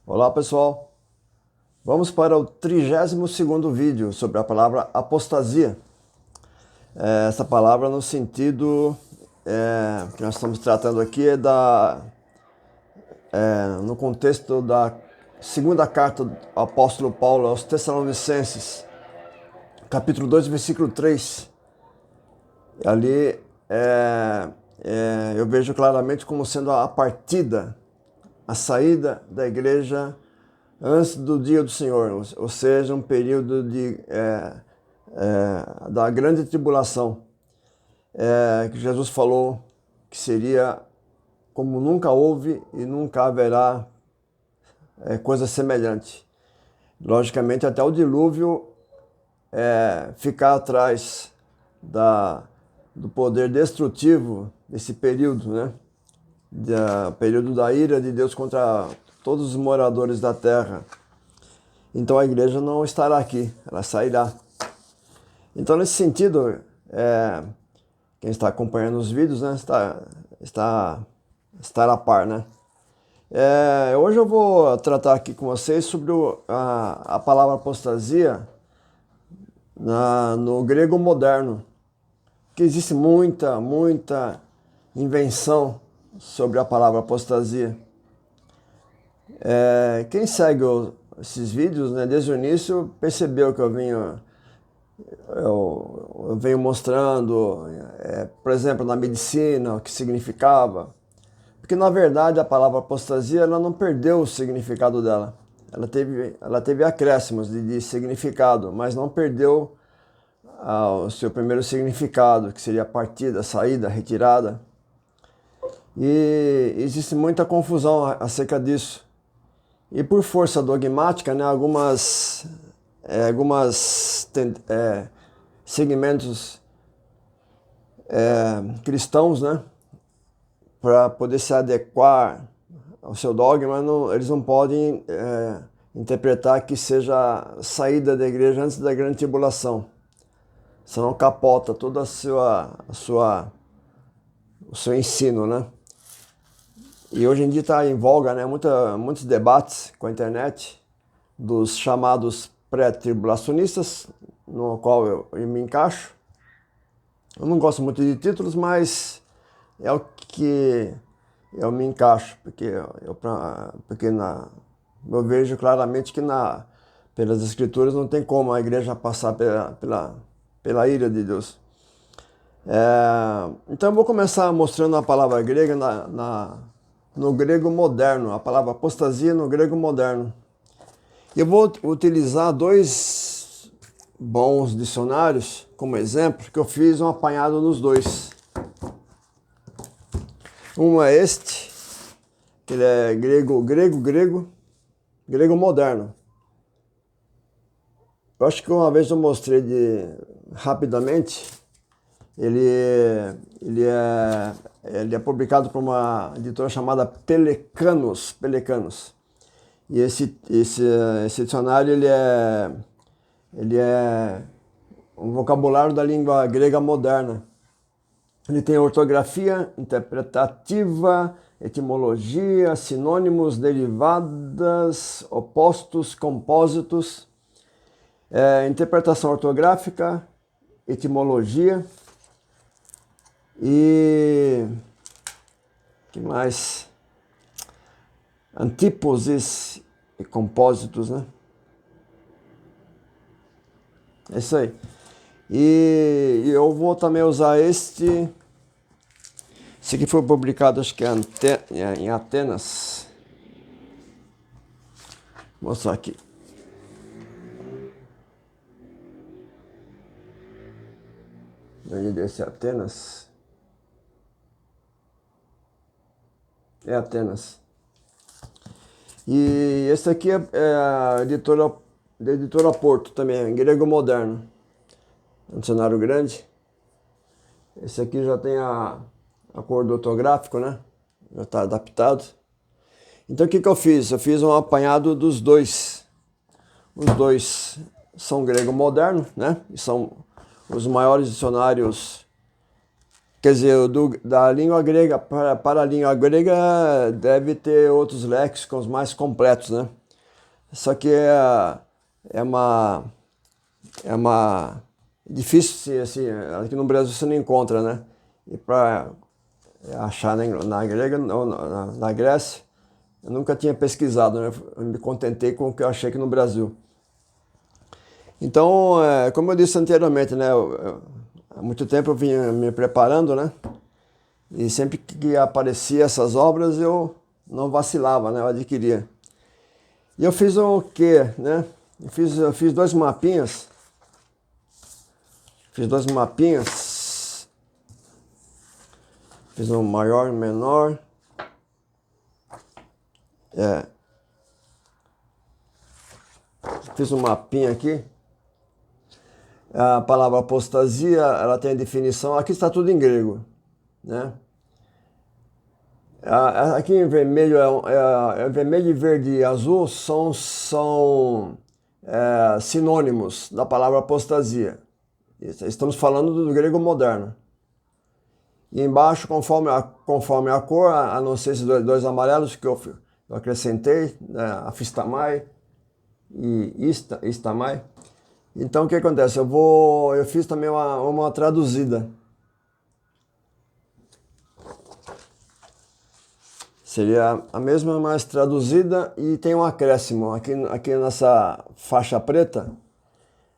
Olá pessoal, vamos para o 32º vídeo sobre a palavra apostasia. Essa palavra no sentido que nós estamos tratando aqui no contexto da segunda carta do apóstolo Paulo aos Tessalonicenses, capítulo 2, versículo 3. Ali eu vejo claramente como sendo a partida, a saída da igreja antes do dia do Senhor, ou seja, um período da grande tribulação, que Jesus falou que seria como nunca houve e nunca haverá coisa semelhante. Logicamente, até o dilúvio ficar atrás do poder destrutivo desse período, né? Período da ira de Deus contra todos os moradores da terra. Então a igreja não estará aqui, ela sairá. Então, nesse sentido, quem está acompanhando os vídeos, né, está a par, né? Hoje eu vou tratar aqui com vocês sobre a palavra apostasia no grego moderno, que existe muita invenção sobre a palavra apostasia. Quem segue esses vídeos, né, desde o início, percebeu que eu venho mostrando, por exemplo, na medicina, o que significava. Porque, na verdade, a palavra apostasia ela não perdeu o significado dela. Ela teve acréscimos de significado, mas não perdeu o seu primeiro significado, que seria a partida, saída, retirada. E existe muita confusão acerca disso. E por força dogmática, né, algumas segmentos cristãos, né, para poder se adequar ao seu dogma, eles não podem interpretar que seja saída da igreja antes da grande tribulação. Senão capota todo o seu ensino, né? E hoje em dia está em voga, né, muitos debates com a internet dos chamados pré-tribulacionistas, no qual eu me encaixo. Eu não gosto muito de títulos, mas é o que eu me encaixo, porque eu vejo claramente que pelas escrituras não tem como a igreja passar pela ira de Deus. Então eu vou começar mostrando a palavra grega no grego moderno, a palavra apostasia no grego moderno. Eu vou utilizar dois bons dicionários como exemplo, que eu fiz um apanhado nos dois. Um é este, que ele é grego moderno. Eu acho que uma vez eu mostrei rapidamente. Ele é publicado por uma editora chamada Pelecanos. E esse dicionário ele é um vocabulário da língua grega moderna. Ele tem ortografia, interpretativa, etimologia, sinônimos, derivadas, opostos, compósitos, interpretação ortográfica, etimologia e que mais? Antíposes e compósitos, né? É isso aí. E eu vou também usar esse aqui foi publicado, acho que em Atenas. Vou mostrar aqui. Onde desse Atenas? É Atenas. E esse aqui é a editora Porto também, em grego moderno. Um dicionário grande. Esse aqui já tem a acordo ortográfico, né? Já está adaptado. Então o que eu fiz? Eu fiz um apanhado dos dois. Os dois são grego moderno, né? E são os maiores dicionários Quer dizer, da língua grega para a língua grega deve ter outros léxicons mais completos, né? Só que é uma difícil, assim, aqui no Brasil você não encontra, né? E para achar na grega, ou na Grécia, eu nunca tinha pesquisado, né? Eu me contentei com o que eu achei aqui no Brasil. Então, como eu disse anteriormente, né? Há muito tempo eu vinha me preparando, né? E sempre que aparecia essas obras, eu não vacilava, né? Eu adquiria. E eu fiz o quê, né? Eu fiz dois mapinhas. Fiz um maior e um menor. Fiz um mapinha aqui. A palavra apostasia, ela tem a definição. Aqui está tudo em grego, né? Aqui em vermelho, vermelho, verde e azul são sinônimos da palavra apostasia. Estamos falando do grego moderno. E embaixo, conforme a cor, a não ser esses dois amarelos que eu acrescentei, né, a fistamai e istamai. Então o que acontece? Eu fiz também uma traduzida. Seria a mesma, mas traduzida, e tem um acréscimo aqui nessa faixa preta.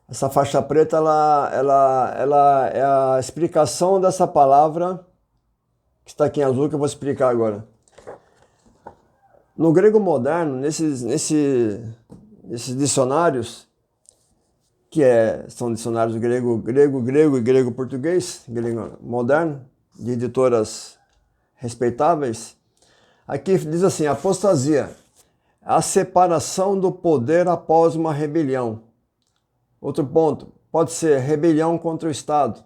Essa faixa preta ela é a explicação dessa palavra que está aqui em azul, que eu vou explicar agora. No grego moderno, nesses dicionários, são dicionários grego e grego-português, grego moderno, de editoras respeitáveis, aqui diz assim: apostasia, a separação do poder após uma rebelião. Outro ponto, pode ser rebelião contra o Estado.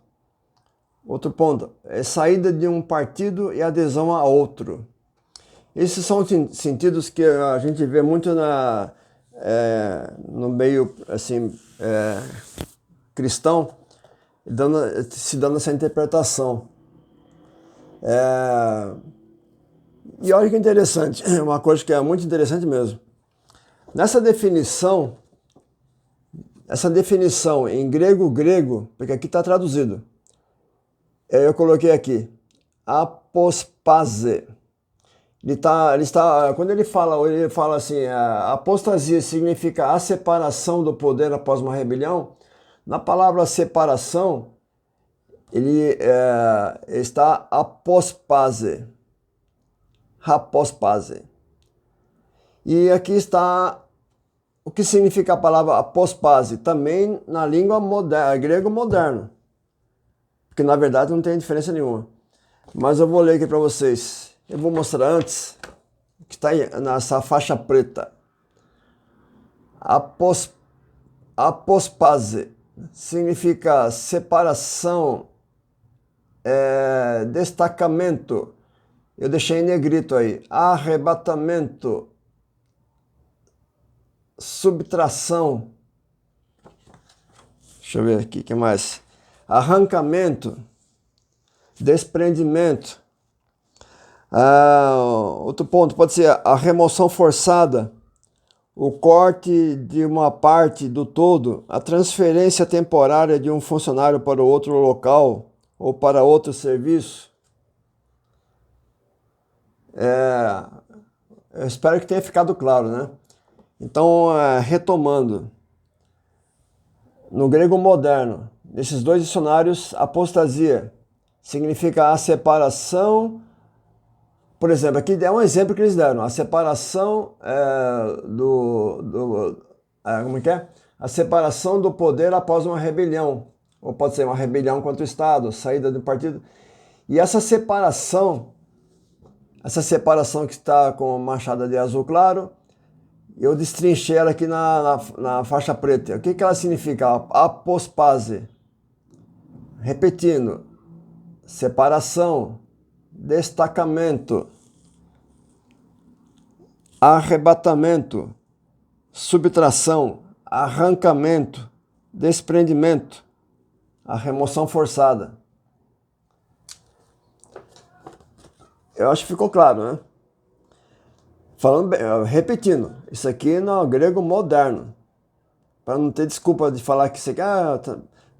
Outro ponto, é saída de um partido e adesão a outro. Esses são sentidos que a gente vê muito no meio assim, cristão, se dando essa interpretação. E olha que interessante, uma coisa que é muito interessante mesmo. Essa definição em grego, porque aqui está traduzido, eu coloquei aqui, apospase. Quando ele fala assim, a apostasia significa a separação do poder após uma rebelião. Na palavra separação, ele está apospase. E aqui está o que significa a palavra apospase, também na língua grego moderno, porque na verdade não tem diferença nenhuma. Mas eu vou ler aqui para vocês. Eu vou mostrar antes o que está nessa faixa preta. Apospase significa separação, destacamento. Eu deixei em negrito aí. Arrebatamento, subtração. Deixa eu ver aqui, o que mais? Arrancamento, desprendimento. Outro ponto pode ser a remoção forçada, o corte de uma parte do todo, a transferência temporária de um funcionário para outro local ou para outro serviço. Eu espero que tenha ficado claro, né? Então, retomando, no grego moderno, nesses dois dicionários, apostasia significa a separação. Por exemplo, aqui é um exemplo que eles deram, a separação como que é? A separação do poder após uma rebelião, ou pode ser uma rebelião contra o Estado, saída do partido. E essa separação que está com machada de azul claro, eu destrinchei ela aqui na faixa preta. O que ela significa? Apospase. Repetindo, separação, destacamento, arrebatamento, subtração, arrancamento, desprendimento, a remoção forçada. Eu acho que ficou claro, né? Falando bem, repetindo, isso aqui não é grego moderno. Para não ter desculpa de falar que isso aqui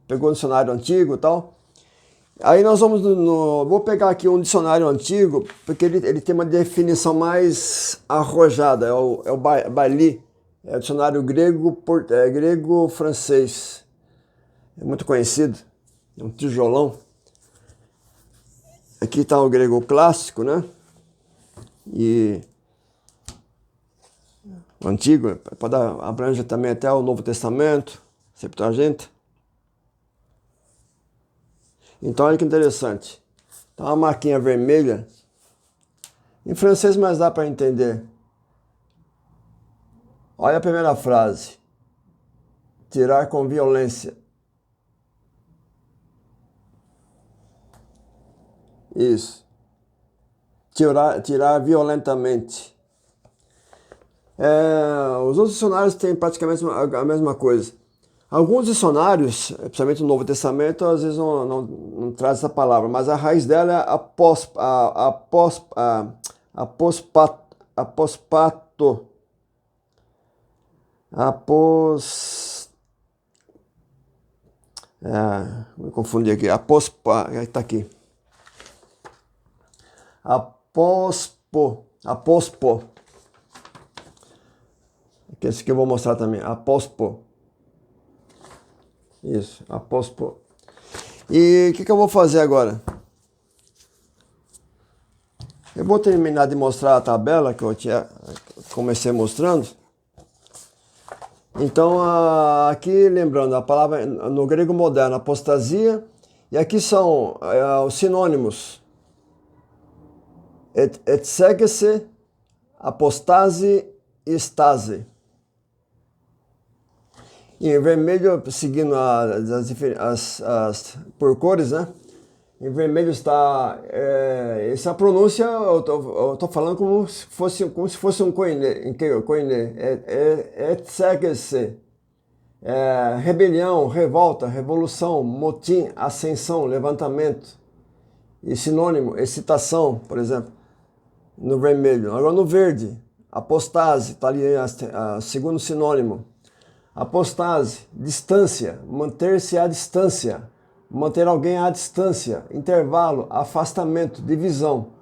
pegou um dicionário antigo e tal. Aí nós vamos vou pegar aqui um dicionário antigo, porque ele tem uma definição mais arrojada, é o Bailly, é o dicionário grego-francês. É muito conhecido, é um tijolão. Aqui está o grego clássico, né? E o antigo, abrange também até o Novo Testamento, Septuaginta. Então olha que interessante. Tá uma marquinha vermelha. Em francês, mas dá para entender. Olha a primeira frase. Tirar com violência. Isso. Tirar violentamente. Os outros dicionários têm praticamente a mesma coisa. Alguns dicionários, principalmente no Novo Testamento, às vezes não traz essa palavra, mas a raiz dela é apospato. Me confundi aqui. Está aqui. Apospo. Esse que eu vou mostrar também. Apospo. Isso, apospo. E o que eu vou fazer agora? Eu vou terminar de mostrar a tabela que eu comecei mostrando. Então, aqui lembrando, a palavra no grego moderno, apostasia, e aqui são os sinônimos. Etsegese, apostase e estase. Em vermelho, seguindo por cores, né? Em vermelho está essa pronúncia. Eu tô falando como se fosse um koine. Etsegese, rebelião, revolta, revolução, motim, ascensão, levantamento. E sinônimo, excitação, por exemplo, no vermelho. Agora no verde, apostase, está ali segundo sinônimo. Apostase, distância, manter-se à distância, manter alguém à distância, intervalo, afastamento, divisão.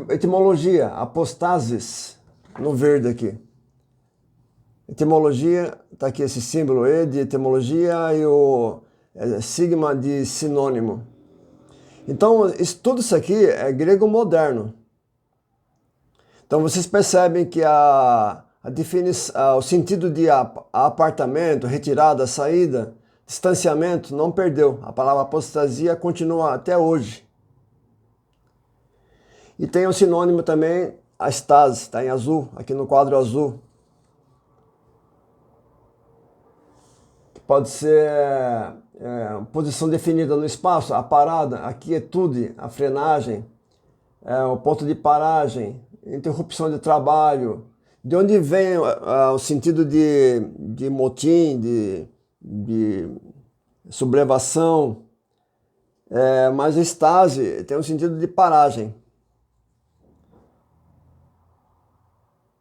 Etimologia, apostases, no verde aqui. Etimologia, está aqui esse símbolo E de etimologia e o sigma de sinônimo. Então, tudo isso aqui é grego moderno. Então, vocês percebem que o sentido de apartamento, retirada, saída, distanciamento não perdeu. A palavra apostasia continua até hoje. E tem o sinônimo também, a estase, está em azul, aqui no quadro azul. Que pode ser posição definida no espaço, a parada, a quietude, a frenagem, o ponto de paragem, interrupção de trabalho. De onde vem o sentido de motim, de sublevação, mas a estase tem um sentido de paragem.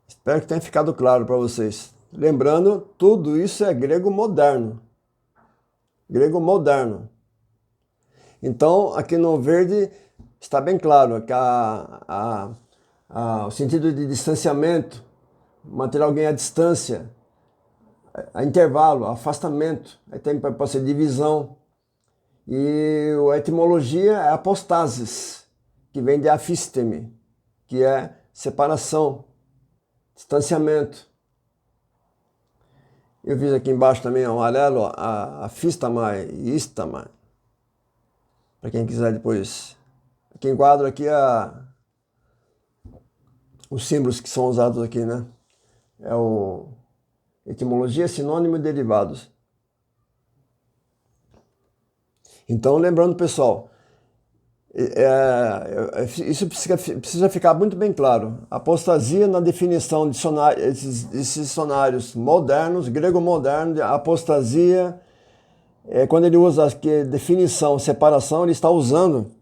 Espero que tenha ficado claro para vocês. Lembrando, tudo isso é grego moderno. Grego moderno. Então, aqui no verde está bem claro que o sentido de distanciamento, manter alguém à distância, a intervalo, afastamento, aí pode ser divisão. E a etimologia é apostasis, que vem de afisteme, que é separação, distanciamento. Eu fiz aqui embaixo também amarelo, afistamai e istamai. Para quem quiser depois. Aqui enquadro aqui os símbolos que são usados aqui, né? Etimologia, sinônimo e derivados. Então, lembrando, pessoal, isso precisa ficar muito bem claro. Apostasia, na definição de esses dicionários modernos, grego moderno, apostasia, quando ele usa aqui definição, separação, ele está usando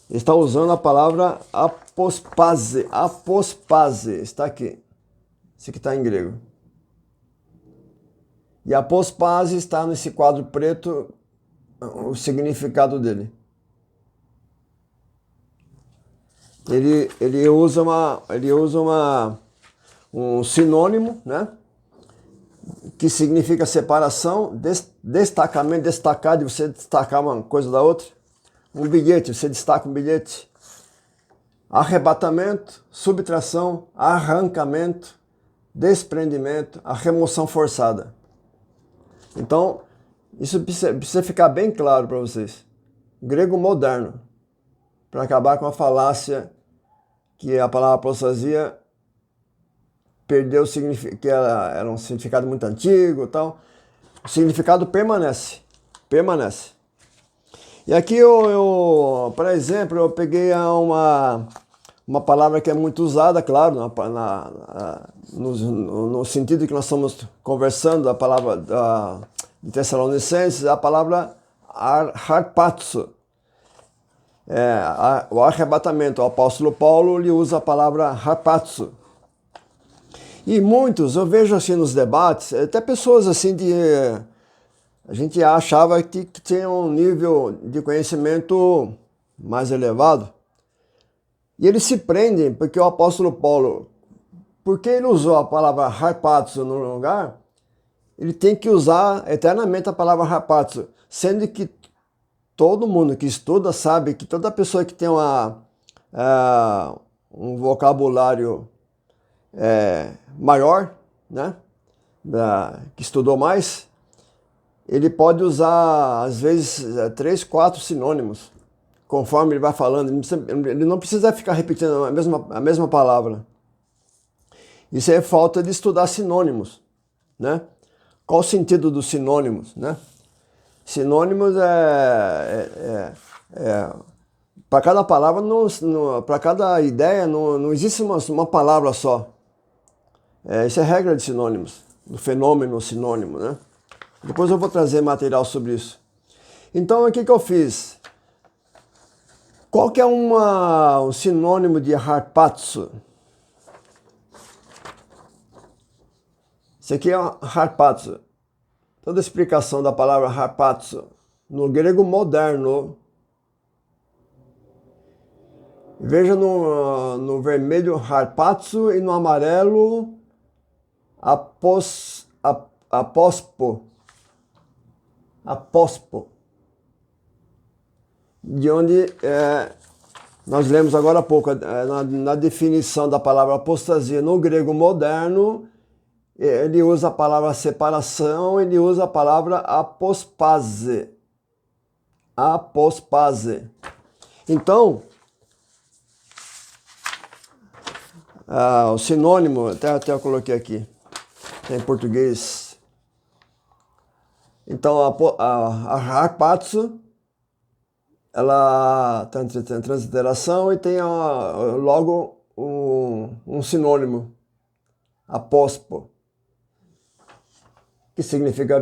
Ele está usando a palavra apospase. Apospase está aqui. Isso aqui está em grego. E apospase está nesse quadro preto, o significado dele. Ele usa um sinônimo, né? Que significa separação, destacamento, destacar, de você destacar uma coisa da outra. Um bilhete, você destaca um bilhete. Arrebatamento, subtração, arrancamento, desprendimento, a remoção forçada. Então, isso precisa ficar bem claro para vocês. Grego moderno, para acabar com a falácia que a palavra apostasia perdeu o significado, que era um significado muito antigo e tal. O significado permanece. E aqui por exemplo, eu peguei uma palavra que é muito usada, claro, no sentido que nós estamos conversando, a palavra de Tessalonicenses, a palavra harpazo. O arrebatamento. O apóstolo Paulo ele usa a palavra harpazo. E muitos, eu vejo assim nos debates, até pessoas assim a gente achava que tinha um nível de conhecimento mais elevado. E eles se prendem porque o apóstolo Paulo, porque ele usou a palavra harpazo no lugar, ele tem que usar eternamente a palavra harpazo, sendo que todo mundo que estuda sabe que toda pessoa que tem um vocabulário maior, né, que estudou mais, ele pode usar, às vezes, 3, 4 sinônimos, conforme ele vai falando. Ele não precisa ficar repetindo a mesma palavra. Isso é falta de estudar sinônimos, né? Qual o sentido dos sinônimos, né? Sinônimos para cada palavra, para cada ideia, não existe uma palavra só. Isso é regra de sinônimos, do fenômeno sinônimo, né? Depois eu vou trazer material sobre isso. Então, o que eu fiz? Qual que é um sinônimo de harpazo? Isso aqui é harpazo. Toda a explicação da palavra harpazo no grego moderno. Veja no vermelho harpazo e no amarelo apospo. De onde nós lemos agora há pouco, na definição da palavra apostasia no grego moderno, ele usa a palavra separação, ele usa a palavra apospase. Então, o sinônimo, até eu coloquei aqui, em português. Então, a harpazo, ela tem transliteração e tem logo um sinônimo, apospo, que significa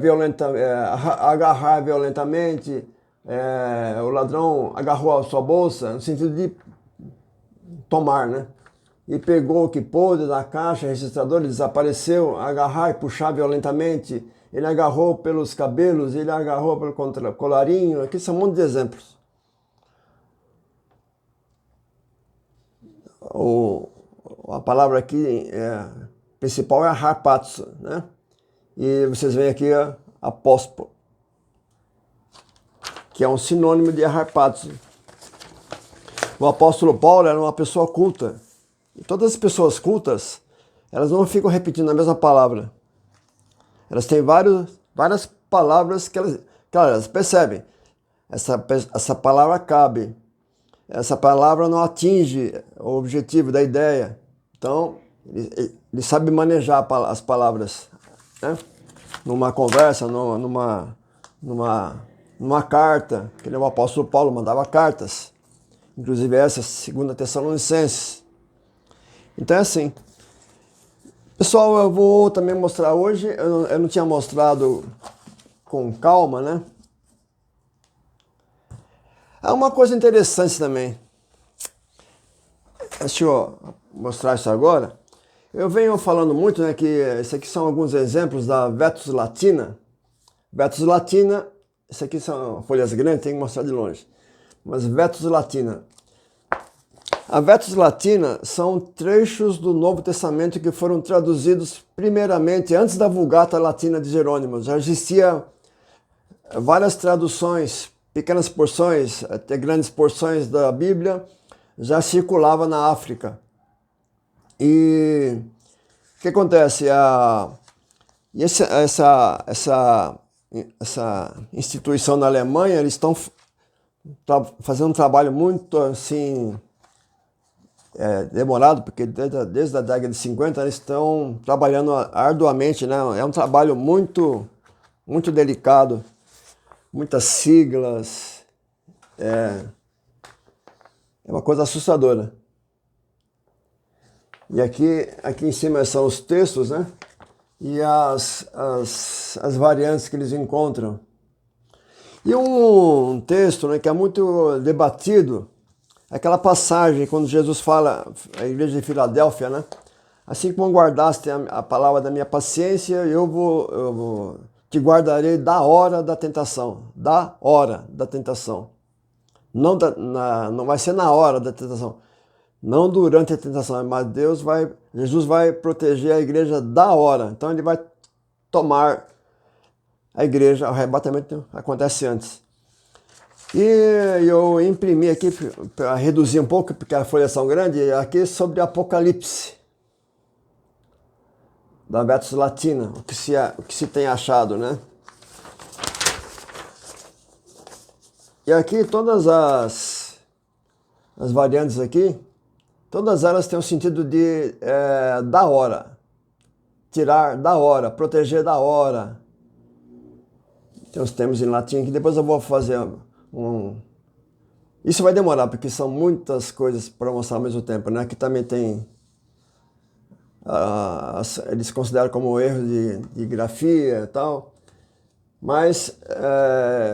agarrar violentamente. O ladrão agarrou a sua bolsa no sentido de tomar, né? E pegou o que pôde da caixa registradora, desapareceu, agarrar e puxar violentamente. Ele agarrou pelos cabelos, ele agarrou pelo colarinho. Aqui são um monte de exemplos. A palavra aqui principal é harpazo, né? E vocês veem aqui apospo, que é um sinônimo de harpazo. O apóstolo Paulo era uma pessoa culta. E todas as pessoas cultas, elas não ficam repetindo a mesma palavra. Elas têm várias palavras que elas percebem. Essa palavra cabe. Essa palavra não atinge o objetivo da ideia. Então, ele sabe manejar as palavras, né? Numa conversa, numa carta, que o apóstolo Paulo mandava cartas. Inclusive essa, 2 Tessalonicenses. Então é assim. Pessoal, eu vou também mostrar hoje, eu não tinha mostrado com calma, né? É uma coisa interessante também. Deixa eu mostrar isso agora. Eu venho falando muito, né, que esses aqui são alguns exemplos da Vetus Latina. Vetus Latina, isso aqui são folhas grandes, tem que mostrar de longe. Mas Vetus Latina. A Vetus Latina são trechos do Novo Testamento que foram traduzidos primeiramente antes da Vulgata Latina de Jerônimo. Já existia várias traduções, pequenas porções, até grandes porções da Bíblia, já circulava na África. E o que acontece? Essa instituição na Alemanha, eles estão fazendo um trabalho muito assim demorado, porque desde a década de 50 eles estão trabalhando arduamente, né? É um trabalho muito delicado, muitas siglas, é uma coisa assustadora. E aqui em cima são os textos, né? E as variantes que eles encontram. E um texto, né, que é muito debatido, é aquela passagem quando Jesus fala à igreja de Filadélfia, né? Assim como guardaste a palavra da minha paciência, eu te guardarei da hora da tentação. Da hora da tentação. Não vai ser na hora da tentação. Não durante a tentação, mas Jesus vai proteger a igreja da hora. Então ele vai tomar a igreja, o arrebatamento acontece antes. E eu imprimi aqui, para reduzir um pouco, porque as folhas são grandes, aqui sobre Apocalipse, da Vetus Latina, o que se tem achado, né? E aqui todas as variantes aqui, todas elas têm o sentido de da hora, tirar da hora, proteger da hora. Tem uns termos em latim que depois eu vou fazer Isso vai demorar, porque são muitas coisas para mostrar ao mesmo tempo, né? Aqui também tem... eles consideram como erro de grafia e tal. Mas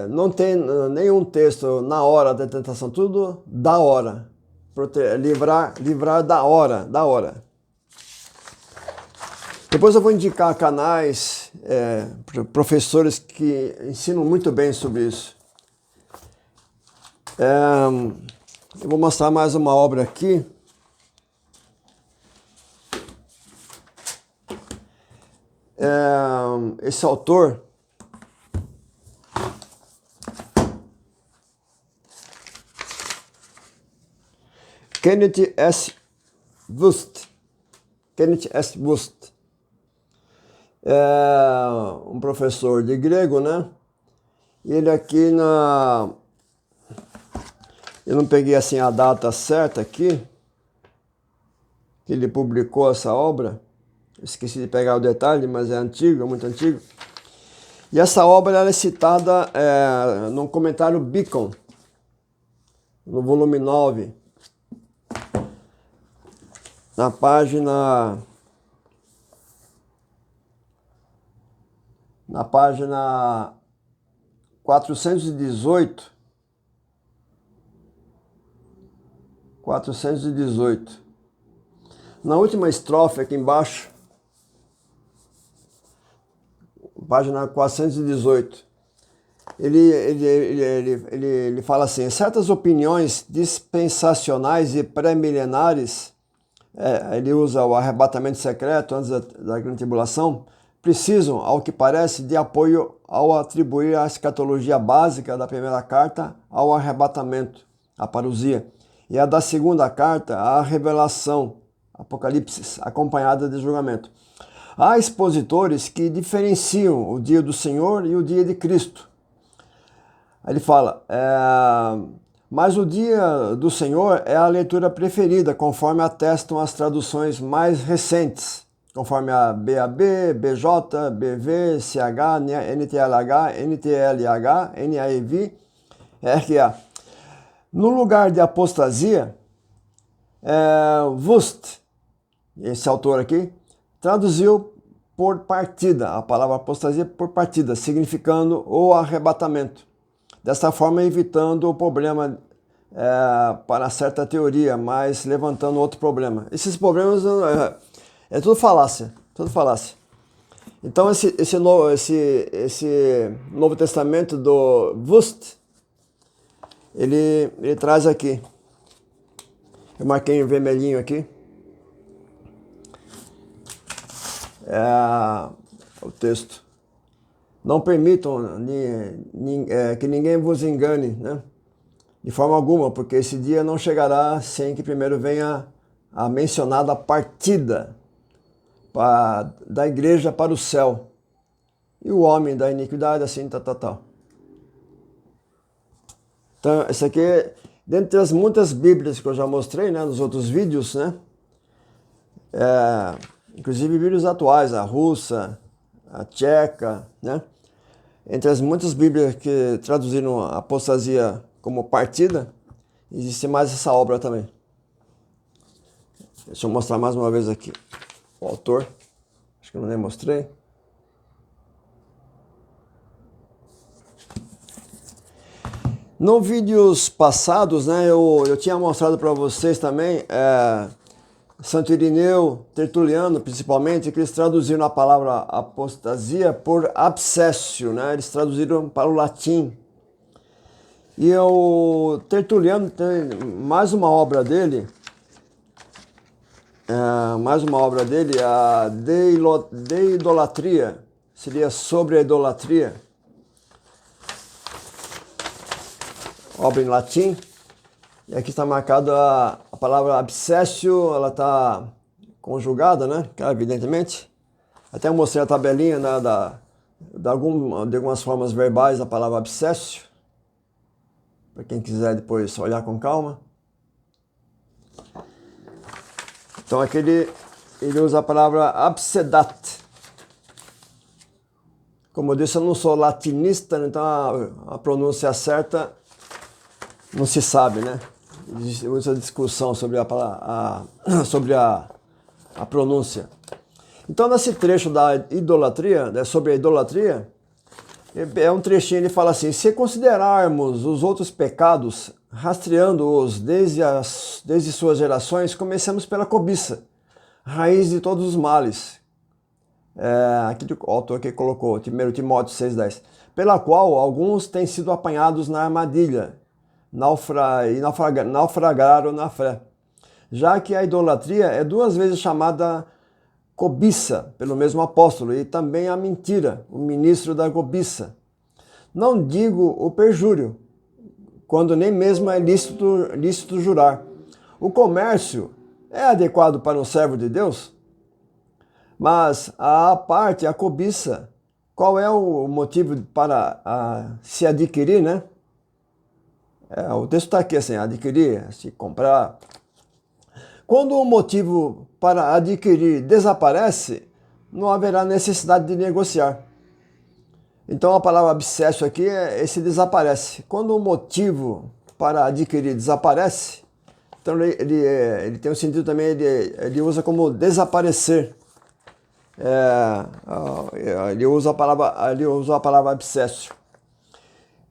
não tem nenhum texto na hora da tentação, tudo da hora. Livrar da hora. Depois eu vou indicar canais, professores que ensinam muito bem sobre isso. Eu vou mostrar mais uma obra aqui. Esse autor... Kenneth S. Wust. É um professor de grego, né? Ele aqui eu não peguei assim a data certa aqui, que ele publicou essa obra. Esqueci de pegar o detalhe, mas é antigo, é muito antigo. E essa obra ela é citada no comentário Beacon, no volume 9. Na página 418. Na última estrofe aqui embaixo, página 418, ele fala assim: certas opiniões dispensacionais e pré-milenares, ele usa o arrebatamento secreto antes da grande tribulação, precisam, ao que parece, de apoio ao atribuir a escatologia básica da primeira carta ao arrebatamento, a parousia, e a da segunda carta à revelação, Apocalipse, acompanhada de julgamento. Há expositores que diferenciam o dia do Senhor e o dia de Cristo. Ele fala, mas o dia do Senhor é a leitura preferida, conforme atestam as traduções mais recentes, conforme a BAB, BJ, BV, CH, NTLH, NTLH, NAEV, RA. No lugar de apostasia, Wust, esse autor aqui, traduziu por partida, a palavra apostasia por partida, significando o arrebatamento. Desta forma, evitando o problema para certa teoria, mas levantando outro problema. Esses problemas é tudo falácia, tudo falácia. Então esse Novo Testamento do Wust, ele traz aqui, eu marquei em vermelhinho aqui, o texto. Não permitam que ninguém vos engane, né? De forma alguma, porque esse dia não chegará sem que primeiro venha a mencionada partida da igreja para o céu. E o homem da iniquidade, assim, tal. Então, esse aqui, dentre as muitas bíblias que eu já mostrei, né, nos outros vídeos, né? Inclusive bíblias atuais, a russa, a tcheca, né? Entre as muitas bíblias que traduziram a apostasia como partida, existe mais essa obra também. Deixa eu mostrar mais uma vez aqui o autor. Acho que eu nem mostrei. No vídeos passados, né, eu tinha mostrado para vocês também Santo Irineu, Tertuliano principalmente, que eles traduziram a palavra apostasia por abscessio, né? Eles traduziram para o latim. E o Tertuliano tem mais uma obra dele, a De Idolatria, seria sobre a idolatria, obra em latim. E aqui está marcado a palavra abscessio, ela está conjugada, né? Evidentemente. Até mostrei a tabelinha, né, de algumas formas verbais da palavra abscessio, para quem quiser depois olhar com calma. Então aqui ele usa a palavra absedat. Como eu disse, eu não sou latinista, então a pronúncia certa não se sabe, né? Existe muita discussão sobre a pronúncia. Então, nesse trecho da idolatria, sobre a idolatria, é um trechinho, ele fala assim: se considerarmos os outros pecados, rastreando-os desde suas gerações, comecemos pela cobiça, raiz de todos os males. Aqui o autor aqui colocou, 1 Timóteo 6,10, pela qual alguns têm sido apanhados na armadilha, naufragaram na fé, já que a idolatria é duas vezes chamada cobiça pelo mesmo apóstolo, e também a mentira, o ministro da cobiça. Não digo o perjúrio, quando nem mesmo é lícito jurar. O comércio é adequado para um servo de Deus? Mas a parte, a cobiça, qual é o motivo para se adquirir, né? O texto está aqui assim, adquirir, se comprar. Quando o motivo para adquirir desaparece, não haverá necessidade de negociar. Então a palavra abscesso aqui é esse desaparece. Quando o motivo para adquirir desaparece, então ele tem um sentido também, ele usa como desaparecer. Ele usa a palavra abscesso.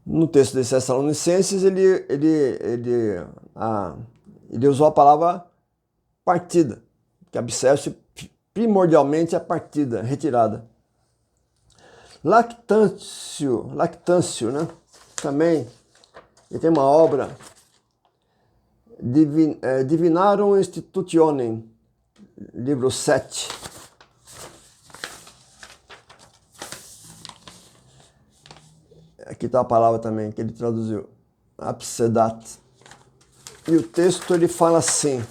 No texto de Tessalonicenses, ele usou a palavra partida, que abscesso primordialmente é partida, retirada. Lactantio, né? Também ele tem uma obra, Divinarum Institutionem, livro 7. Aqui está a palavra também que ele traduziu, absedat. E o texto ele fala assim,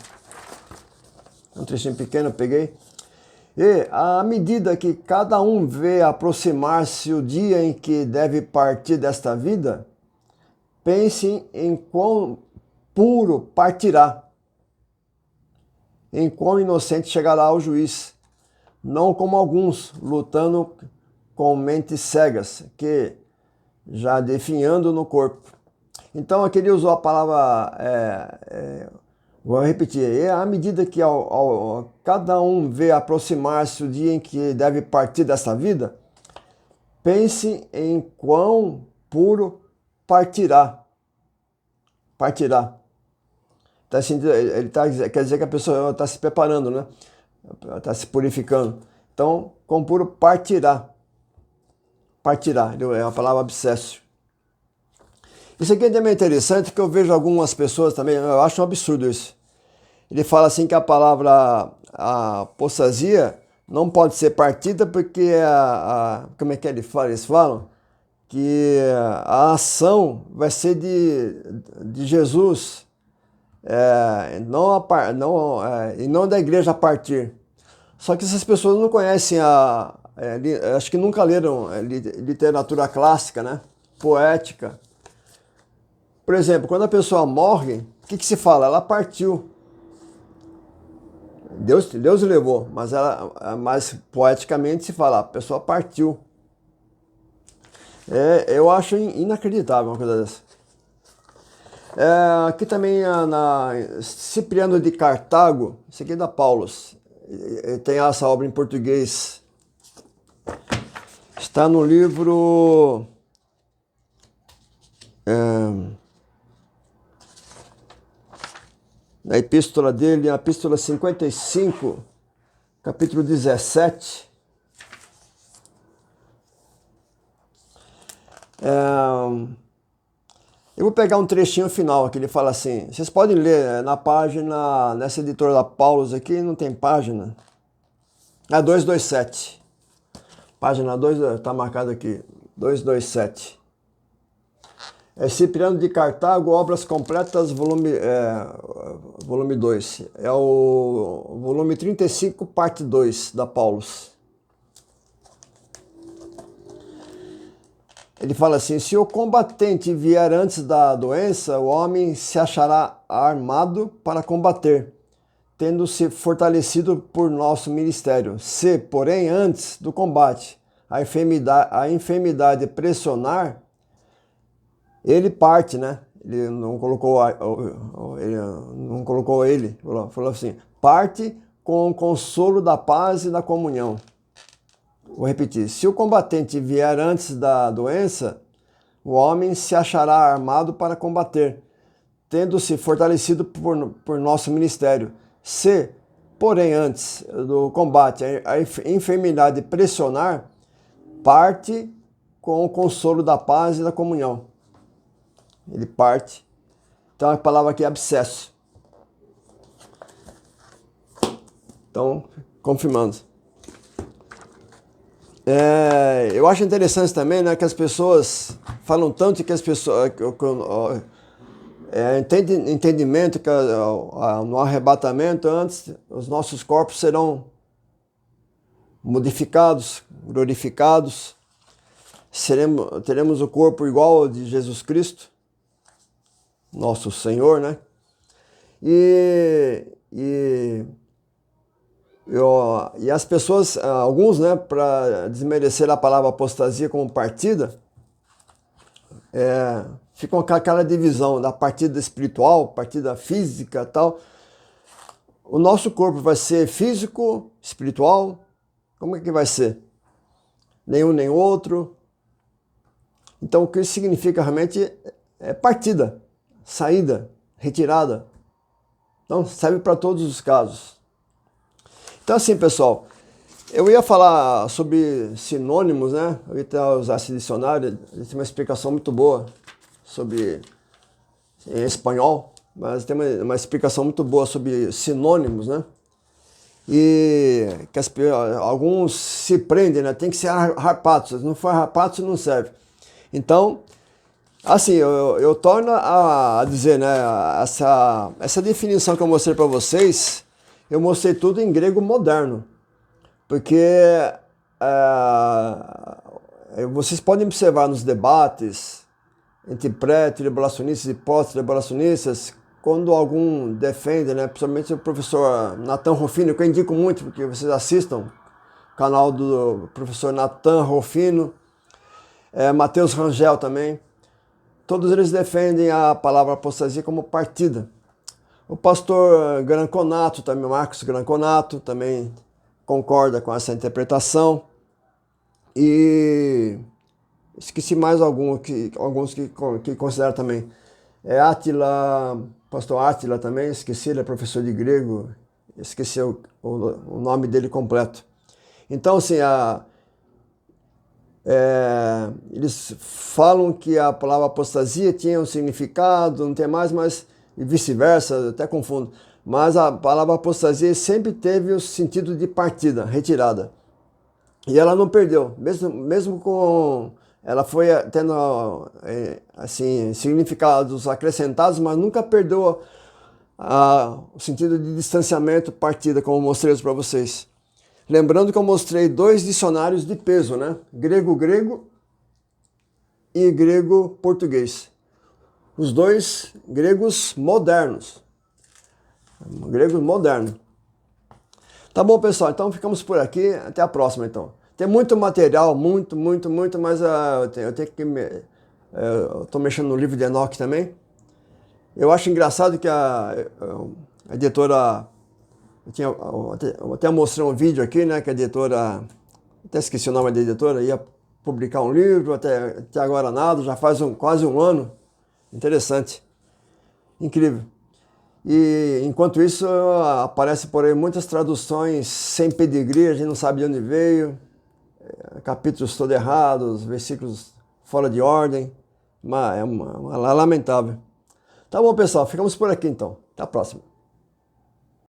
um trechinho pequeno eu peguei. E à medida que cada um vê aproximar-se o dia em que deve partir desta vida, pense em quão puro partirá, em quão inocente chegará ao juiz, não como alguns lutando com mentes cegas, que já definhando no corpo. Então aqui ele usou a palavra, vou repetir, à medida que cada um vê aproximar-se o dia em que deve partir desta vida, pense em quão puro partirá, partirá. Quer dizer que a pessoa está se preparando, né? Está se purificando. Então, com puro partirá. Partirá, é a palavra abscesso. Isso aqui é também interessante, que eu vejo algumas pessoas também, eu acho um absurdo isso. Ele fala assim que a palavra apostasia não pode ser partida porque como é que eles falam? Que a ação vai ser de Jesus, e não da igreja a partir. Só que essas pessoas não conhecem acho que nunca leram literatura clássica, né? Poética. Por exemplo, quando a pessoa morre, o que se fala? Ela partiu. Deus levou, mas mais poeticamente se fala, a pessoa partiu. Eu acho inacreditável uma coisa dessa. Aqui também Cipriano de Cartago, isso aqui é da Paulus, tem essa obra em português. Está no livro na epístola dele, a epístola 55, capítulo 17. Eu vou pegar um trechinho final que ele fala assim, vocês podem ler na página, nessa editora da Paulus aqui, não tem página. 227. Página 2, está marcado aqui, 227. Cipriano de Cartago, Obras Completas, volume 2. É o volume 35, parte 2, da Paulus. Ele fala assim, se o combatente vier antes da doença, o homem se achará armado para combater, tendo-se fortalecido por nosso ministério. Se, porém, antes do combate, a enfermidade pressionar, ele parte, né? Ele não colocou ele, falou assim, parte com o consolo da paz e da comunhão. Vou repetir, se o combatente vier antes da doença, o homem se achará armado para combater, tendo-se fortalecido por nosso ministério. Se, porém, antes do combate a enfermidade pressionar, parte com o consolo da paz e da comunhão. Ele parte. Então a palavra aqui é abscesso. Então, confirmando. Eu acho interessante também, né, que as pessoas falam tanto que as pessoas entendimento que no arrebatamento antes os nossos corpos serão modificados, glorificados, teremos o corpo igual ao de Jesus Cristo, nosso Senhor, né? E as pessoas, alguns, né, para desmerecer a palavra apostasia como partida, ficam com aquela divisão da partida espiritual, partida física e tal. O nosso corpo vai ser físico, espiritual? Como é que vai ser? Nenhum nem outro. Então o que isso significa realmente é partida, saída, retirada. Então serve para todos os casos. Então assim, pessoal, eu ia falar sobre sinônimos, né? Eu ia usar esse dicionário, tem uma explicação muito boa sobre em espanhol, mas tem uma explicação muito boa sobre sinônimos, né? E que alguns se prendem, né? Tem que ser harpatos, se não for harpatos não serve. Então, assim, eu torno a dizer, né? Essa definição que eu mostrei para vocês, eu mostrei tudo em grego moderno, porque vocês podem observar nos debates entre pré-tribulacionistas e pós-tribulacionistas, quando algum defende, né, principalmente o professor Nathan Rufino, que eu indico muito, porque vocês assistam o canal do professor Nathan Rufino, Matheus Rangel também, todos eles defendem a palavra apostasia como partida. O pastor Granconato, também, Marcos Granconato, também concorda com essa interpretação. E esqueci mais alguns que consideram também. É Átila, pastor Átila também, esqueci, ele é professor de grego, esqueci o nome dele completo. Então, assim, eles falam que a palavra apostasia tinha um significado, não tem mais, mas e vice-versa, até confundo. Mas a palavra apostasia sempre teve o sentido de partida, retirada. E ela não perdeu, mesmo com... Ela foi tendo assim, significados acrescentados, mas nunca perdeu o sentido de distanciamento, partida, como eu mostrei para vocês. Lembrando que eu mostrei 2 dicionários de peso, né? Grego-grego e grego-português. Os 2 gregos modernos. Grego moderno. Tá bom, pessoal, então ficamos por aqui. Até a próxima, então. Tem muito material, muito, mas eu tenho que... eu tô mexendo no livro de Enoque também. Eu acho engraçado que a editora... Eu até mostrei um vídeo aqui, né, que a editora... Até esqueci o nome da editora, ia publicar um livro, até agora nada, já faz quase um ano. Interessante. Incrível. E enquanto isso, aparece por aí muitas traduções sem pedigree, a gente não sabe de onde veio, capítulos todos errados, versículos fora de ordem, mas é lamentável. Tá bom, pessoal, ficamos por aqui então. Até a próxima.